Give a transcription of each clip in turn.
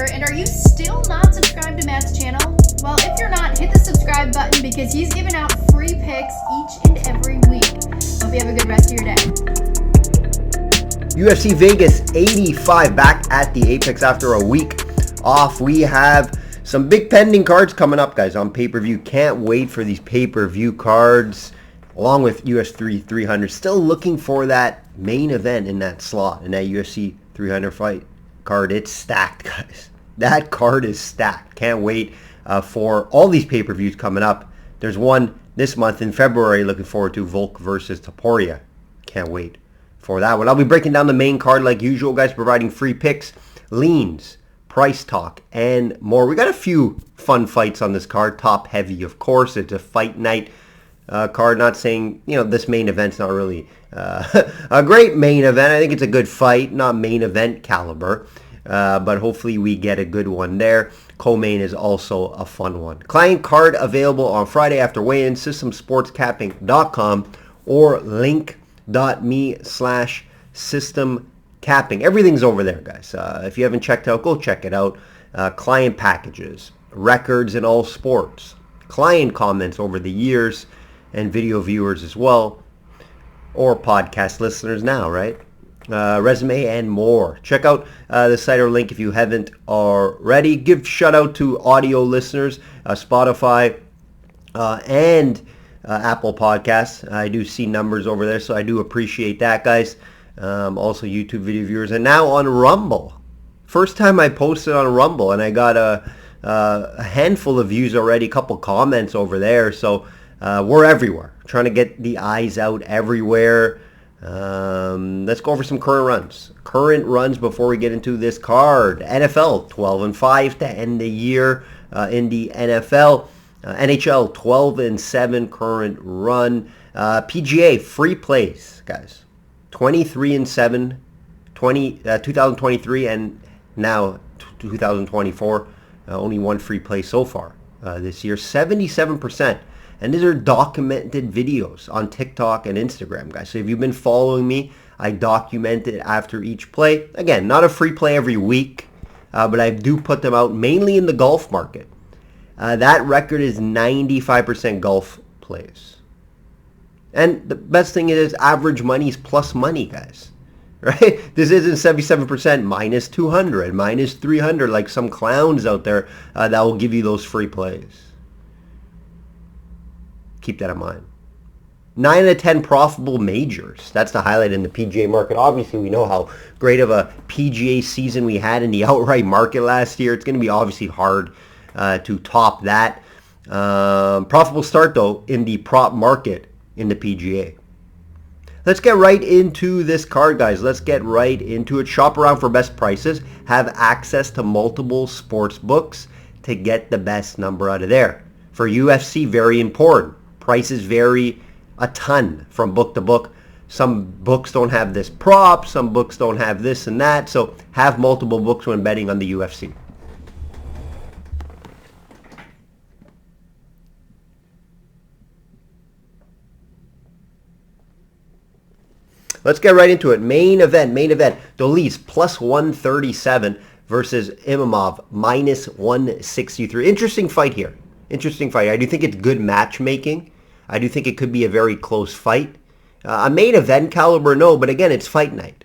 here, and are you still not subscribed to Matt's channel? Well, if you're not, hit the subscribe button because he's giving out free picks each and every week. Hope you have a good rest of your day. UFC Vegas 85 back at the Apex after a week off. We have some big pending cards coming up, guys, on pay-per-view. Can't wait for these pay-per-view cards, along with UFC 300. Still looking for that main event in that slot, in that UFC 300 fight card. It's stacked, guys. That card is stacked. Can't wait for all these pay-per-views coming up. There's one this month in February. Looking forward to Volk versus Topuria. Can't wait for that one. I'll be breaking down the main card like usual, guys, providing free picks, leans, price talk, and more. We got a few fun fights on this card. Top heavy, of course. It's a fight night card. Not saying, this main event's not really a great main event. I think it's a good fight, not main event caliber. But hopefully we get a good one there. CoMain is also a fun one. Client card available on Friday after weigh-in, systemsportscapping.com or link.me/systemcapping. Everything's over there, guys. If you haven't checked out, go check it out. Client packages, records in all sports, client comments over the years, and video viewers as well, or podcast listeners now, right? Resume and more. Check out the site or link if you haven't already. Give shout out to audio listeners, Spotify and Apple Podcasts. I do see numbers over there, so I do appreciate that, guys. Also YouTube video viewers, and now on Rumble. First time I posted on Rumble, and I got a handful of views already, a couple comments over there. So we're everywhere, trying to get the eyes out everywhere. Let's go over some current runs. Current runs before we get into this card. NFL 12-5 to end the year in the NFL. NHL 12-7 current run. PGA free plays, guys. 23-7, 2023 and now 2024. Only one free play so far this year. 77%. And these are documented videos on TikTok and Instagram, guys. So if you've been following me, I document it after each play. Again, not a free play every week, but I do put them out mainly in the golf market. That record is 95% golf plays. And the best thing is average money is plus money, guys. Right? This isn't 77% minus 200, minus 300 like some clowns out there that will give you those free plays. Keep that in mind. 9 out of 10 profitable majors. That's the highlight in the PGA market. Obviously, we know how great of a PGA season we had in the outright market last year. It's going to be obviously hard to top that. Profitable start, though, in the prop market in the PGA. Let's get right into this card, guys. Let's get right into it. Shop around for best prices. Have access to multiple sports books to get the best number out of there. For UFC, very important. Prices vary a ton from book to book. Some books don't have this prop. Some books don't have this and that. So have multiple books when betting on the UFC. Let's get right into it. Main event. Dolise plus 137 versus Imamov minus 163. Interesting fight here. I do think it's good matchmaking. I do think it could be a very close fight. A main event caliber, no, but again, it's fight night.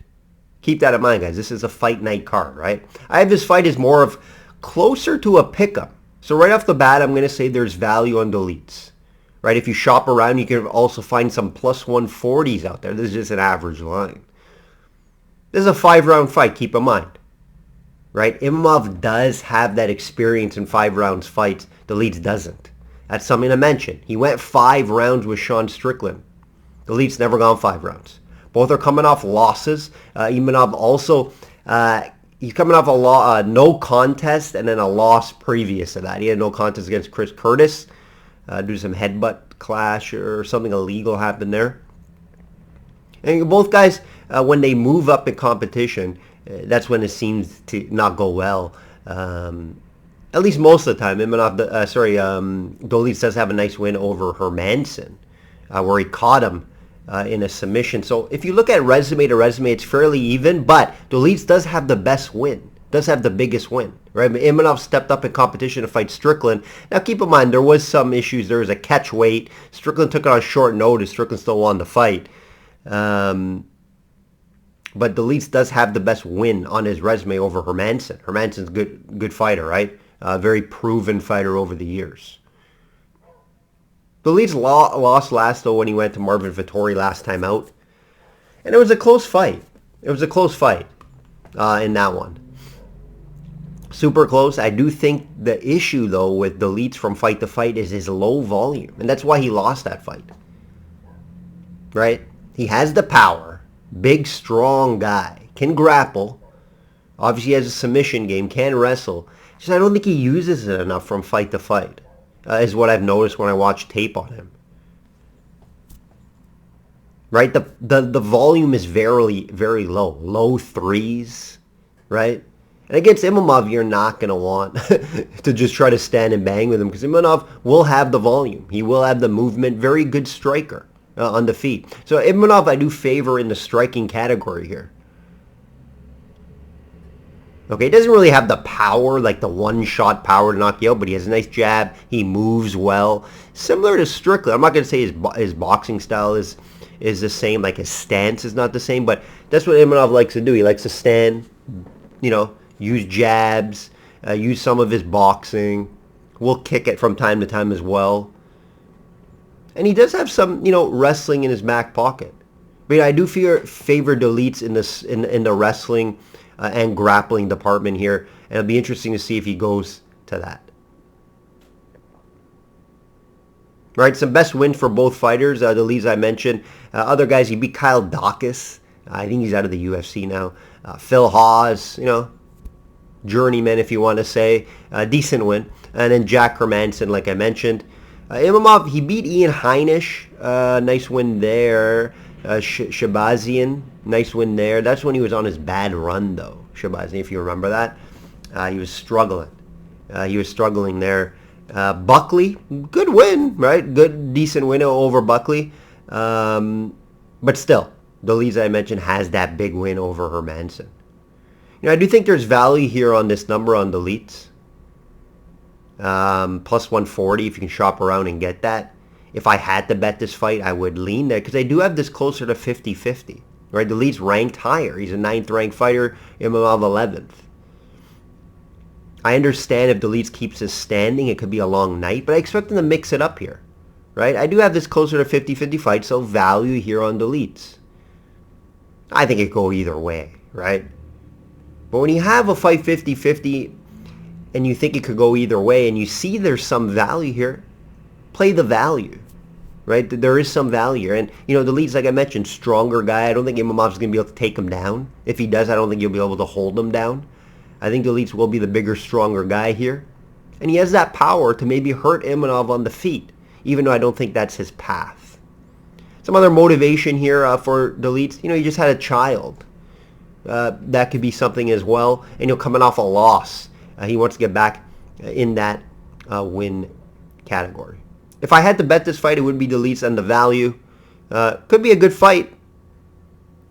Keep that in mind, guys. This is a fight night card, right? I have this fight as more of closer to a pick'em. So right off the bat, I'm going to say there's value on Dolice. Right? If you shop around, you can also find some plus 140s out there. This is just an average line. This is a 5-round fight, keep in mind. Right? Imamov does have that experience in 5-rounds fights. Dolice doesn't. That's something to mention. He went 5 rounds with Sean Strickland. Dolice's never gone 5 rounds. Both are coming off losses. Imamov also, he's coming off a no contest and then a loss previous to that. He had no contest against Chris Curtis. Due to some headbutt clash or something illegal happened there. And both guys, when they move up in competition, that's when it seems to not go well. At least most of the time. Dolice does have a nice win over Hermanson, where he caught him in a submission. So if you look at resume to resume, it's fairly even, but Dolice does have the best win. does have the biggest win, right? Imanov stepped up in competition to fight Strickland. Now, keep in mind, there was some issues. There was a catch weight. Strickland took it on short notice. Strickland still won the fight. But Dolitz does have the best win on his resume over Hermansson. Hermansson's good fighter, right? Very proven fighter over the years. Dolitz lost last, though, when he went to Marvin Vettori last time out. And it was a close fight. It was a close fight in that one. Super close. I do think the issue, though, with Dolitz from fight to fight is his low volume. And that's why he lost that fight. Right? He has the power. Big, strong guy. Can grapple. Obviously has a submission game. Can wrestle. Just I don't think he uses it enough from fight to fight. Is what I've noticed when I watch tape on him. Right? The volume is very, very low. Low threes. Right? And against Imamov, you're not going to want to just try to stand and bang with him, because Imamov will have the volume. He will have the movement. Very good striker on the feet. So Imamov I do favor in the striking category here. Okay, he doesn't really have the power, like the one-shot power to knock you out, but he has a nice jab. He moves well. Similar to Strickland. I'm not going to say his boxing style is the same, like his stance is not the same, but that's what Imamov likes to do. He likes to stand, use jabs, use some of his boxing. Will kick it from time to time as well. And he does have some, wrestling in his back pocket. But I do favor Dolitz in the wrestling and grappling department here. And it'll be interesting to see if he goes to that. Right, some best wins for both fighters. Dolitz I mentioned. Other guys, he beat Kyle Dawkins. I think he's out of the UFC now. Phil Hawes, journeyman if you want to say. Decent win. And then Jack Hermansson, like I mentioned. Imamov, he beat Ian Heinisch. Nice win there. Shabazian, nice win there. That's when he was on his bad run, though. Shabazian, if you remember that. He was struggling. There. Buckley, good win, right? Good, decent win over Buckley. But still, Dolitz, I mentioned, has that big win over Hermansson. I do think there's value here on this number on Dolitz. Plus 140 if you can shop around and get that. If I had to bet this fight, I would lean there, because I do have this closer to 50-50. Right? Dolitz ranked higher. He's a 9th ranked fighter. Imamov 11th. I understand if Dolitz keeps his standing, it could be a long night, but I expect him to mix it up here. Right? I do have this closer to 50-50 fight, so value here on Dolitz. I think it could go either way, right? But when you have a fight 50-50 and you think it could go either way and you see there's some value here, play the value, right? There is some value here. And, Dolitz, like I mentioned, stronger guy. I don't think Imamov's going to be able to take him down. If he does, I don't think you'll be able to hold him down. I think Dolitz will be the bigger, stronger guy here. And he has that power to maybe hurt Imamov on the feet, even though I don't think that's his path. Some other motivation here for Dolitz. He just had a child. That could be something as well. And coming off a loss. He wants to get back in that win category. If I had to bet this fight, it would be Dolitz on the value. Could be a good fight.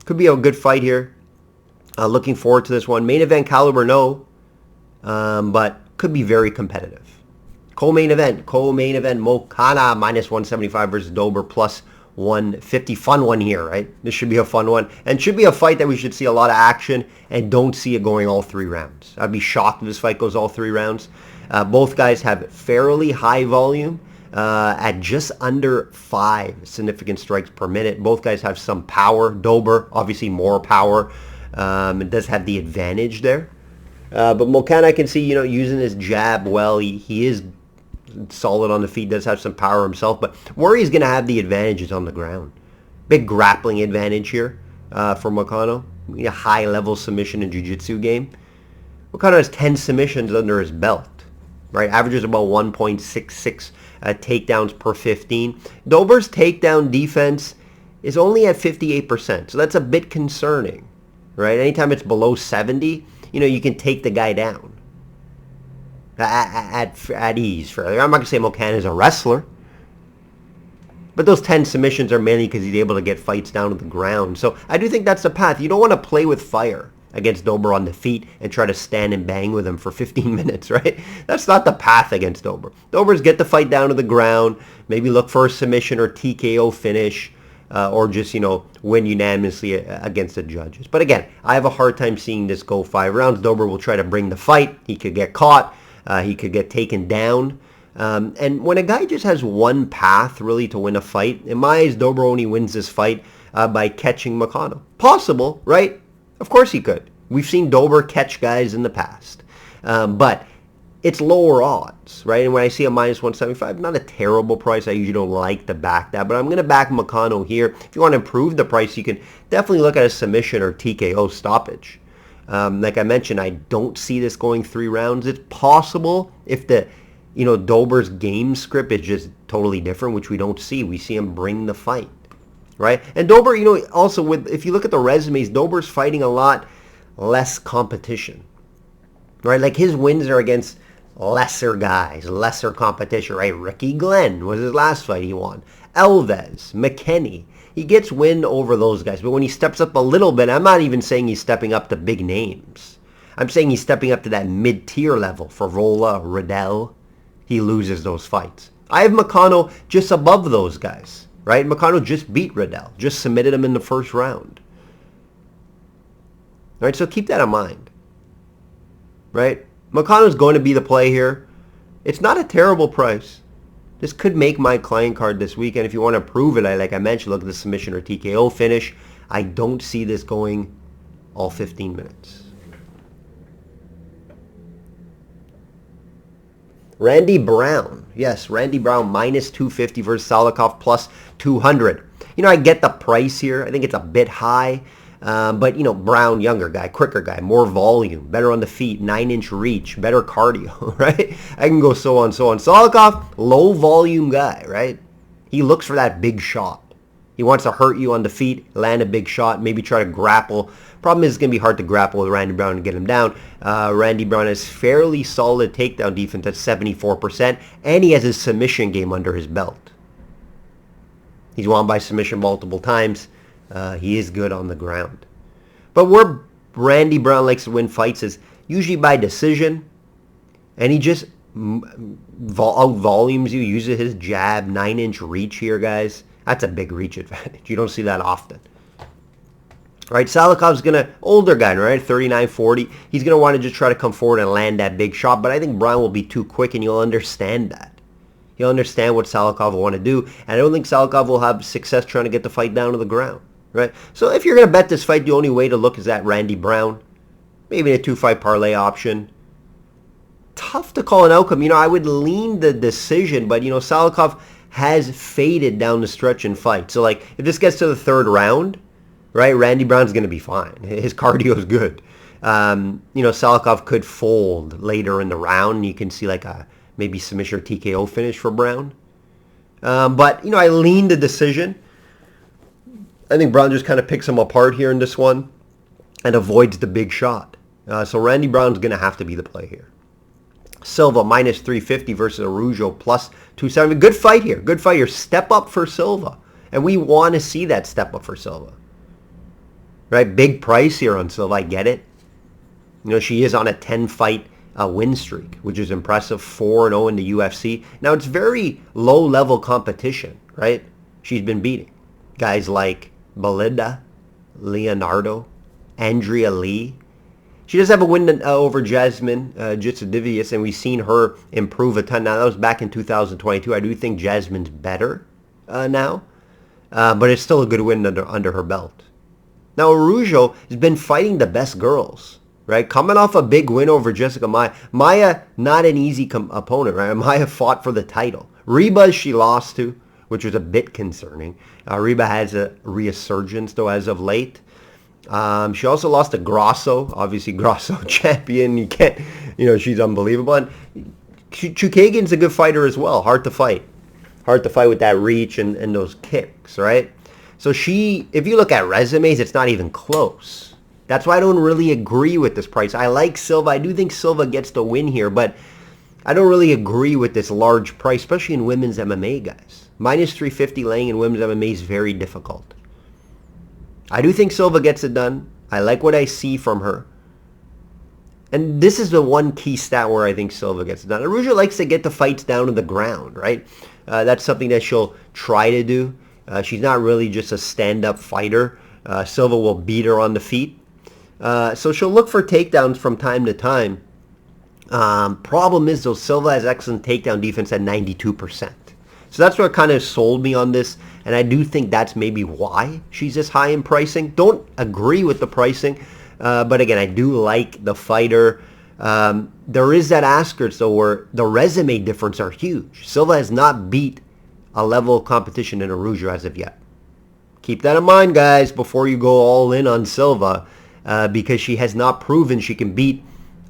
Could be a good fight here. Looking forward to this one. Main event caliber, no. But could be very competitive. Co-main event. Mokana minus 175 versus Dober plus 150. Fun one here, right? This should be a fun one. And should be a fight that we should see a lot of action and don't see it going all 3 rounds. I'd be shocked if this fight goes all 3 rounds. Both guys have fairly high volume at just under 5 significant strikes per minute. Both guys have some power. Dober, obviously more power. It does have the advantage there. But Mokan, I can see, using his jab well. He is solid on the feet, does have some power himself, but where he's going to have the advantages on the ground. Big grappling advantage here for Moicano. A high-level submission and jiu-jitsu game. Moicano has 10 submissions under his belt. Right, averages about 1.66 takedowns per 15. Dober's takedown defense is only at 58%, so that's a bit concerning. Right, anytime it's below 70, you can take the guy down. At ease. I'm not going to say Mokan is a wrestler. But those 10 submissions are mainly because he's able to get fights down to the ground. So I do think that's the path. You don't want to play with fire against Dober on the feet and try to stand and bang with him for 15 minutes, right? That's not the path against Dober. Dober's get the fight down to the ground, maybe look for a submission or TKO finish, or just, win unanimously against the judges. But again, I have a hard time seeing this go 5 rounds. Dober will try to bring the fight. He could get caught. He could get taken down. And when a guy just has one path really to win a fight, in my eyes, Dober only wins this fight by catching McConnell. Possible, right? Of course he could. We've seen Dober catch guys in the past. But it's lower odds, right? And when I see a minus 175, not a terrible price. I usually don't like to back that, but I'm going to back McConnell here. If you want to improve the price, you can definitely look at a submission or TKO stoppage. Like I mentioned, I don't see this going 3 rounds. It's possible if Dober's game script is just totally different, which we don't see. We see him bring the fight, right? And Dober, also if you look at the resumes, Dober's fighting a lot less competition, right? Like his wins are against lesser guys, lesser competition, right? Ricky Glenn was his last fight he won. Alves, McKinney. He gets win over those guys. But when he steps up a little bit, I'm not even saying he's stepping up to big names. I'm saying he's stepping up to that mid-tier level. Favola, Riddell. He loses those fights. I have McConnell just above those guys, right? McConnell just beat Riddell. Just submitted him in the first round. All right, so keep that in mind, right? McConnell's going to be the play here. It's not a terrible price. This could make my client card this weekend. If you want to prove it, like I mentioned, look at the submission or TKO finish. I don't see this going all 15 minutes. Randy Brown. Yes, Randy Brown minus 250 versus Salikov plus 200. I get the price here. I think it's a bit high. But, Brown, younger guy, quicker guy, more volume, better on the feet, 9-inch reach, better cardio, right? I can go so on, so on. Salikov, low volume guy, right? He looks for that big shot. He wants to hurt you on the feet, land a big shot, maybe try to grapple. Problem is it's going to be hard to grapple with Randy Brown and get him down. Randy Brown has fairly solid takedown defense at 74%, and he has his submission game under his belt. He's won by submission multiple times. He is good on the ground. But where Randy Brown likes to win fights is usually by decision. And he just out-volumes you, uses his jab, 9-inch reach here, guys. That's a big reach advantage. You don't see that often. All right, Salikov's older guy, right, 39, 40. He's going to want to just try to come forward and land that big shot. But I think Brown will be too quick, and you'll understand that. He'll understand what Salikov will want to do. And I don't think Salikov will have success trying to get the fight down to the ground. Right? So if you're going to bet this fight, the only way to look is at Randy Brown. Maybe a 2-fight parlay option. Tough to call an outcome. I would lean the decision, but, Salikov has faded down the stretch in fight. So, if this gets to the 3rd round, right, Randy Brown's going to be fine. His cardio is good. Salikov could fold later in the round. You can see, a maybe submission or TKO finish for Brown. But, I lean the decision. I think Brown just kind of picks him apart here in this one and avoids the big shot. So Randy Brown's going to have to be the play here. Silva minus 350 versus Araujo plus 270. Good fight here. Good fight here. Step up for Silva. And we want to see that step up for Silva. Right? Big price here on Silva. I get it. She is on a 10-fight win streak, which is impressive. 4-0 in the UFC. Now, it's very low-level competition, right? She's been beating guys like Belinda, Leonardo, Andrea Lee. She does have a win over Jasmine Jitsadivius, and we've seen her improve a ton. Now, that was back in 2022. I do think Jasmine's better now, but it's still a good win under her belt. Now, Araujo has been fighting the best girls, right? Coming off a big win over Jessica Maia. Maia, not an easy opponent, right? Maia fought for the title. Reba, she lost to, which was a bit concerning. Reba has a resurgence, though, as of late. She also lost to Grosso. Obviously, Grosso champion. You can't, she's unbelievable. And Chukagian's a good fighter as well. Hard to fight. Hard to fight with that reach and those kicks, right? So if you look at resumes, it's not even close. That's why I don't really agree with this price. I like Silva. I do think Silva gets the win here, but I don't really agree with this large price, especially in women's MMA, guys. Minus 350 laying in women's MMA is very difficult. I do think Silva gets it done. I like what I see from her. And this is the one key stat where I think Silva gets it done. Araujo likes to get the fights down to the ground, right? That's something that she'll try to do. She's not really just a stand-up fighter. Silva will beat her on the feet. So she'll look for takedowns from time to time. Problem is, though, Silva has excellent takedown defense at 92%. So that's what kind of sold me on this. And I do think that's maybe why she's this high in pricing. Don't agree with the pricing. But again, I do like the fighter. There is that asterisk, though, where the resume difference are huge. Silva has not beat a level of competition in Araujo as of yet. Keep that in mind, guys, before you go all in on Silva, because she has not proven she can beat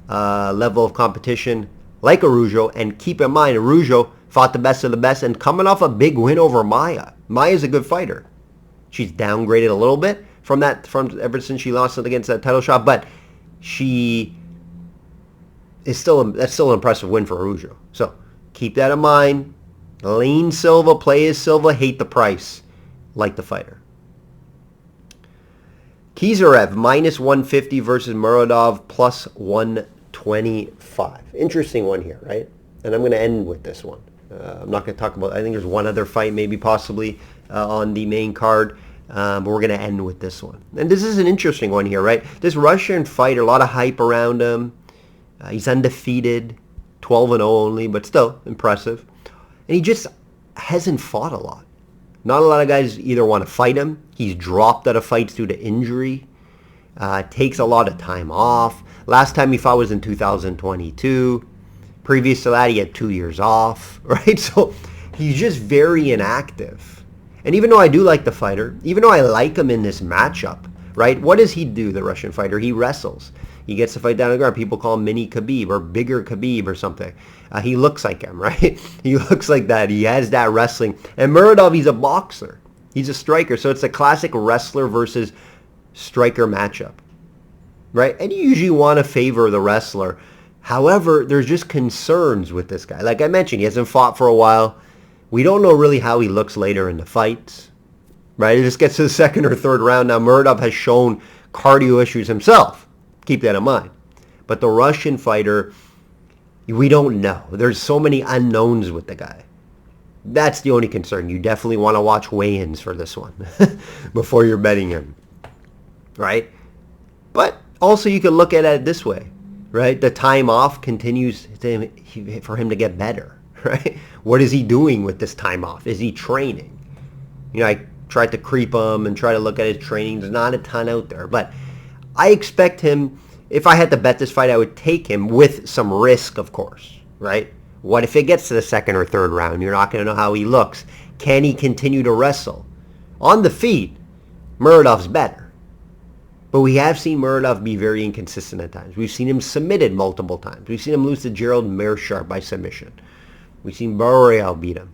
a level of competition like Araujo. And keep in mind, Araujo fought the best of the best and coming off a big win over Maia. Maia's a good fighter. She's downgraded a little bit from ever since she lost it against that title shot, but she is that's still an impressive win for Araujo. So keep that in mind. Lean Silva, play as Silva, hate the price, like the fighter. Kizarev minus 150 versus Muradov plus 125. Interesting one here, right? And I'm going to end with this one. I'm not going to talk about, I think there's one other fight maybe possibly on the main card. But we're going to end with this one. And this is an interesting one here, right? This Russian fighter, a lot of hype around him. He's undefeated, 12-0 only, but still impressive. And he just hasn't fought a lot. Not a lot of guys either want to fight him. He's dropped out of fights due to injury. Takes a lot of time off. Last time he fought was in 2022. Previous to that, he had 2 years off, right? So he's just very inactive. And even though I do like the fighter, even though I like him in this matchup, right? What does he do, the Russian fighter? He wrestles. He gets the fight down on the ground. People call him Mini Khabib or Bigger Khabib or something. He looks like him, right? He looks like that. He has that wrestling. And Muradov, he's a boxer. He's a striker. So it's a classic wrestler versus striker matchup, right? And you usually want to favor the wrestler. However, there's just concerns with this guy. Like I mentioned, he hasn't fought for a while. We don't know really how he looks later in the fights, right? It just gets to the second or third round. Now, Muradov has shown cardio issues himself. Keep that in mind. But the Russian fighter, we don't know. There's so many unknowns with the guy. That's the only concern. You definitely want to watch weigh-ins for this one before you're betting him, right? But also you can look at it this way, right? The time off continues for him to get better, right? What is he doing with this time off? Is he training? You know, I tried to creep him and try to look at his training. There's not a ton out there, but I expect him, if I had to bet this fight, I would take him with some risk, of course, right? What if it gets to the second or third round? You're not going to know how he looks. Can he continue to wrestle? On the feet, Muradov's better. But we have seen Muradov be very inconsistent at times. We've seen him submitted multiple times. We've seen him lose to Gerald Meerschaert by submission. We've seen Barreal beat him,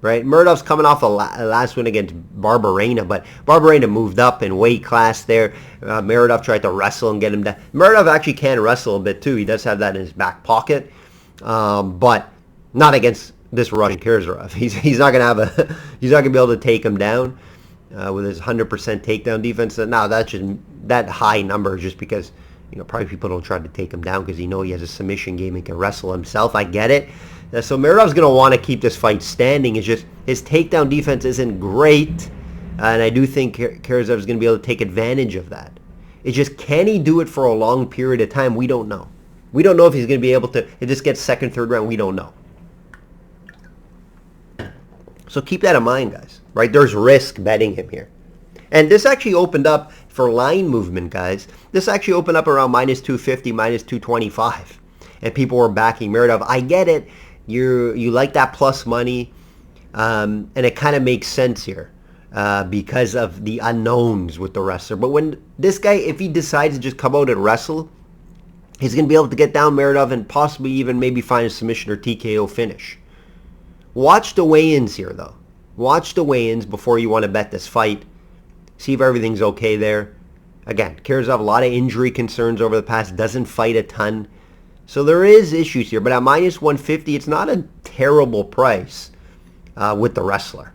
right? Muradov's coming off a last win against Barberena, but Barberena moved up in weight class there. Muradov tried to wrestle and get him down. Muradov actually can wrestle a bit too. He does have that in his back pocket, but not against this Russian Kizarev. He's not gonna have he's not gonna be able to take him down with his 100% takedown defense. Now that's just that high number just because probably people don't try to take him down because he has a submission game and can wrestle himself. I get it. So Muradov's going to want to keep this fight standing. It's just his takedown defense isn't great, and I do think Kizarev is going to be able to take advantage of that. It's just, can he do it for a long period of time? We don't know. We don't know if he's going to be able to. If this gets second, third round, we don't know. So keep that in mind, guys. Right? There's risk betting him here. And this actually opened up for line movement, guys. This actually opened up around minus 250, minus 225. And people were backing Muradov. I get it. You like that plus money, and it kind of makes sense here because of the unknowns with the wrestler. But when this guy, if he decides to just come out and wrestle, he's going to be able to get down Muradov and possibly even maybe find a submission or TKO finish. Watch the weigh-ins here, though. Watch the weigh-ins before you want to bet this fight. See if everything's okay there. Again, Kizarev, a lot of injury concerns over the past, doesn't fight a ton. So there is issues here, but at minus 150, it's not a terrible price with the wrestler.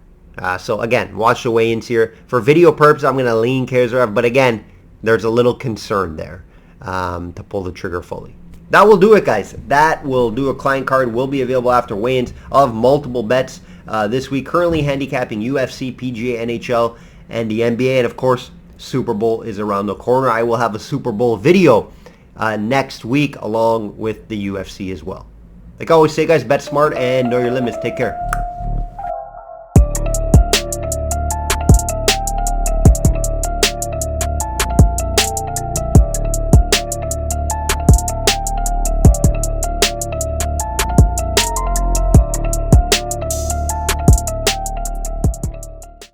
So again, watch the weigh-ins here. For video purposes, I'm going to lean Kizarev, but again, there's a little concern there to pull the trigger fully. That will do it, guys. That will do a client card. Will be available after weigh-ins of multiple bets this week. Currently handicapping UFC, PGA, NHL, and the NBA. And, of course, Super Bowl is around the corner. I will have a Super Bowl video next week along with the UFC as well. Like I always say, guys, bet smart and know your limits. Take care.